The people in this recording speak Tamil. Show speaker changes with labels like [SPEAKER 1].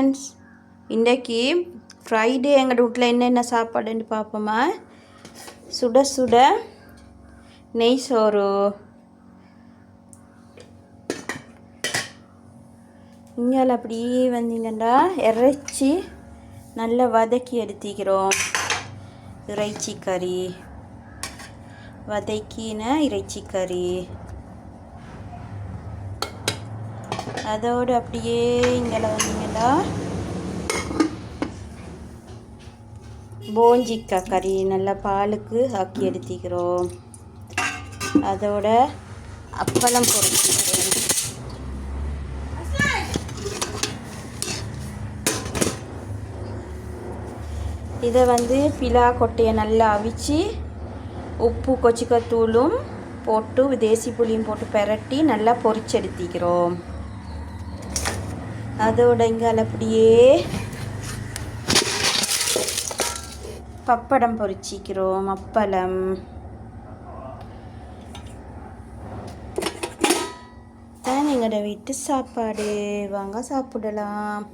[SPEAKER 1] ஃப்ரெண்ட்ஸ், இன்றைக்கி ஃப்ரைடே எங்கள் வீட்டில் என்னென்ன சாப்பாடுன்னு பார்ப்போமா. சுட சுட நெய் சோறு, இங்கே அப்படியே வந்தீங்கன்னா இறைச்சி நல்லா வதக்கி எடுத்துக்கிறோம். இறைச்சி கறி, வதக்கின இறைச்சி கறி, அதோடு அப்படியே இங்கே வந்தீங்கன்னா போஞ்சிக்காய் கறி நல்லா பாலுக்கு ஆக்கி எடுத்துக்கிறோம். அதோட அப்பளம் பொரிச்சுக்கிறோம். இதை பிலா கொட்டையை நல்லா அவிச்சு உப்பு கொச்சிக்கத்தூளும் போட்டு தேசி புளியும் போட்டு பெரட்டி நல்லா பொரிச்செடுத்திக்கிறோம். அதோட இங்கே அப்படியே பப்படம் பொரிச்சிக்கிறோம். அப்பளம் தான் எங்களோட வீட்டு சாப்பாடு. வாங்க சாப்பிடலாம்.